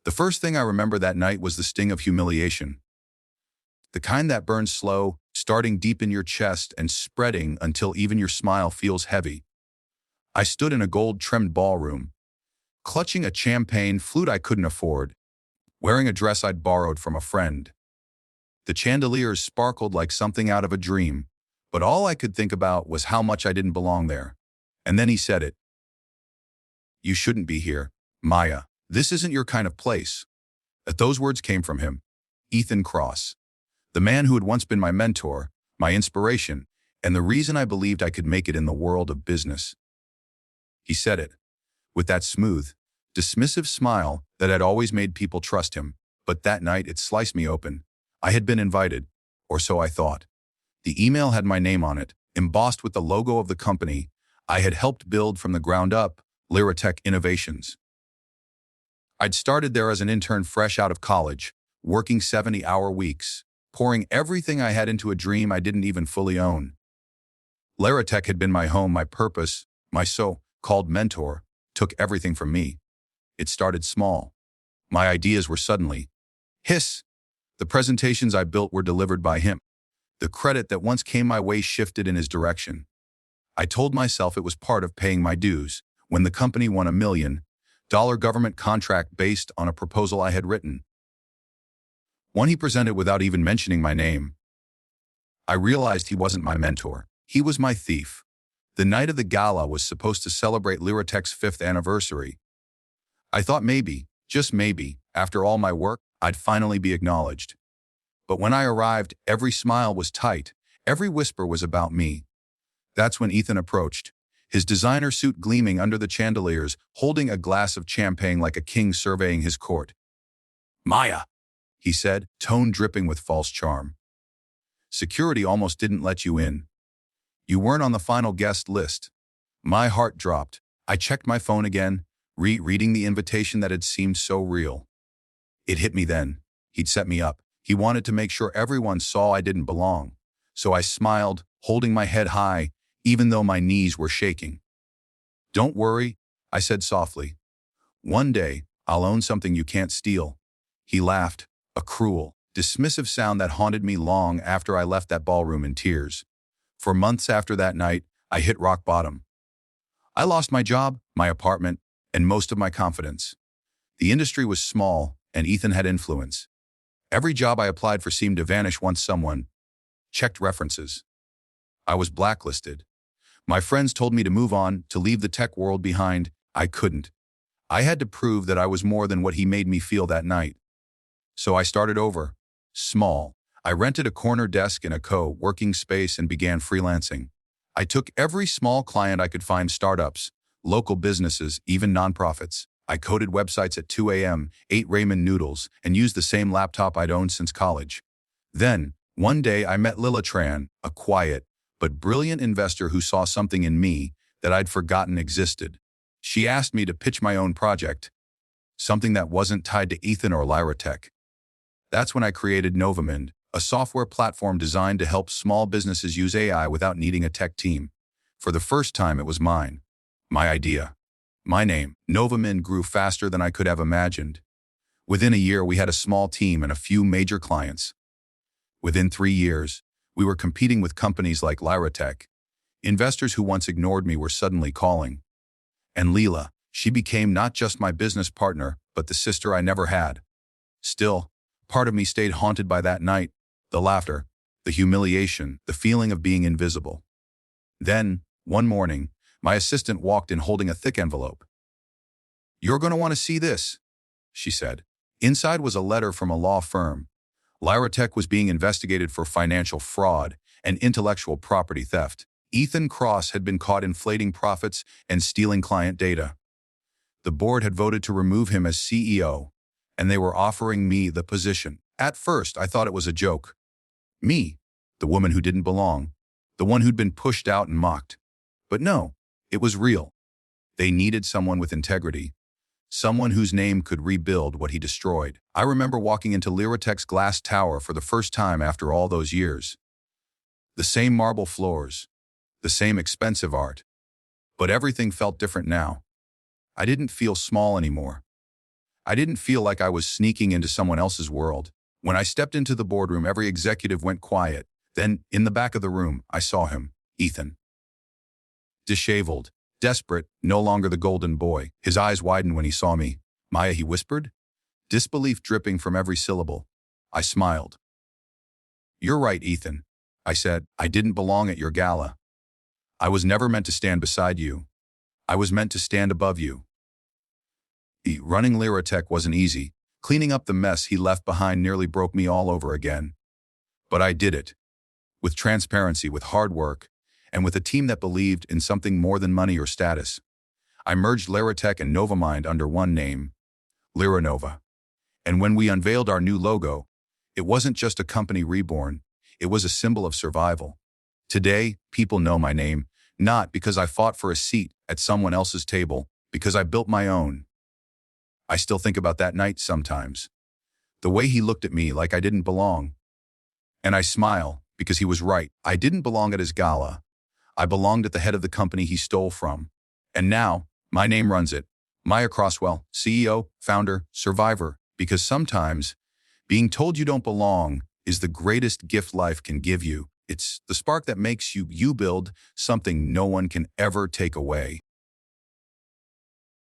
The first thing I remember that night was the sting of humiliation. The kind that burns slow, starting deep in your chest and spreading until even your smile feels heavy. I stood in a gold-trimmed ballroom, clutching a champagne flute I couldn't afford, wearing a dress I'd borrowed from a friend. The chandeliers sparkled like something out of a dream, but all I could think about was how much I didn't belong there. And then he said it. "You shouldn't be here, Maya. This isn't your kind of place." Those words came from him, Ethan Cross, the man who had once been my mentor, my inspiration, and the reason I believed I could make it in the world of business. He said it with that smooth, dismissive smile that had always made people trust him, but that night it sliced me open. I had been invited, or so I thought. The email had my name on it, embossed with the logo of the company I had helped build from the ground up, Lyratech Innovations. I'd started there as an intern fresh out of college, working 70-hour weeks, pouring everything I had into a dream I didn't even fully own. Lyratech had been my home, my purpose, my so-called mentor, took everything from me. It started small. My ideas were suddenly his. The presentations I built were delivered by him. The credit that once came my way shifted in his direction. I told myself it was part of paying my dues when the company won $1 million government contract based on a proposal I had written. One he presented without even mentioning my name. I realized he wasn't my mentor. He was my thief. The night of the gala was supposed to celebrate Lyratech's 5th anniversary. I thought maybe, just maybe, after all my work, I'd finally be acknowledged. But when I arrived, every smile was tight, every whisper was about me. That's when Ethan approached, his designer suit gleaming under the chandeliers, holding a glass of champagne like a king surveying his court. "Maya," he said, tone dripping with false charm. "Security almost didn't let you in. You weren't on the final guest list." My heart dropped. I checked my phone again, reading the invitation that had seemed so real. It hit me then. He'd set me up. He wanted to make sure everyone saw I didn't belong. So I smiled, holding my head high, even though my knees were shaking. "Don't worry," I said softly. "One day, I'll own something you can't steal." He laughed, a cruel, dismissive sound that haunted me long after I left that ballroom in tears. For months after that night, I hit rock bottom. I lost my job, my apartment, and most of my confidence. The industry was small, and Ethan had influence. Every job I applied for seemed to vanish once someone checked references. I was blacklisted. My friends told me to move on, to leave the tech world behind. I couldn't. I had to prove that I was more than what he made me feel that night. So I started over, small. I rented a corner desk in a co-working space and began freelancing. I took every small client I could find, startups, local businesses, even nonprofits. I coded websites at 2 a.m., ate ramen noodles, and used the same laptop I'd owned since college. Then, one day I met Lila Tran, a quiet but brilliant investor who saw something in me that I'd forgotten existed. She asked me to pitch my own project, something that wasn't tied to Ethan or Lyratech. That's when I created Novamind, a software platform designed to help small businesses use AI without needing a tech team. For the first time, it was mine. My idea. My name. Novamind grew faster than I could have imagined. Within a year, we had a small team and a few major clients. Within 3 years, we were competing with companies like Lyratech. Investors who once ignored me were suddenly calling. And Leela, she became not just my business partner, but the sister I never had. Still, part of me stayed haunted by that night, the laughter, the humiliation, the feeling of being invisible. Then, one morning, my assistant walked in holding a thick envelope. "You're going to want to see this," she said. Inside was a letter from a law firm. Lyratech was being investigated for financial fraud and intellectual property theft. Ethan Cross had been caught inflating profits and stealing client data. The board had voted to remove him as CEO, and they were offering me the position. At first, I thought it was a joke. Me, the woman who didn't belong, the one who'd been pushed out and mocked. But no, it was real. They needed someone with integrity, someone whose name could rebuild what he destroyed. I remember walking into Lyratech's glass tower for the first time after all those years. The same marble floors, the same expensive art. But everything felt different now. I didn't feel small anymore. I didn't feel like I was sneaking into someone else's world. When I stepped into the boardroom, every executive went quiet. Then, in the back of the room, I saw him, Ethan. Disheveled, desperate, no longer the golden boy. His eyes widened when he saw me. "Maya," he whispered, disbelief dripping from every syllable. I smiled. "You're right, Ethan," I said. "I didn't belong at your gala. I was never meant to stand beside you. I was meant to stand above you." Running Lyratech wasn't easy. Cleaning up the mess he left behind nearly broke me all over again. But I did it. With transparency, with hard work, and with a team that believed in something more than money or status. I merged Lyratech and Novamind under one name, Lyranova. And when we unveiled our new logo, it wasn't just a company reborn, it was a symbol of survival. Today, people know my name, not because I fought for a seat at someone else's table, because I built my own. I still think about that night sometimes. The way he looked at me like I didn't belong. And I smile, because he was right. I didn't belong at his gala. I belonged at the head of the company he stole from. And now, my name runs it. Maya Crosswell, CEO, founder, survivor. Because sometimes, being told you don't belong is the greatest gift life can give you. It's the spark that makes you build something no one can ever take away.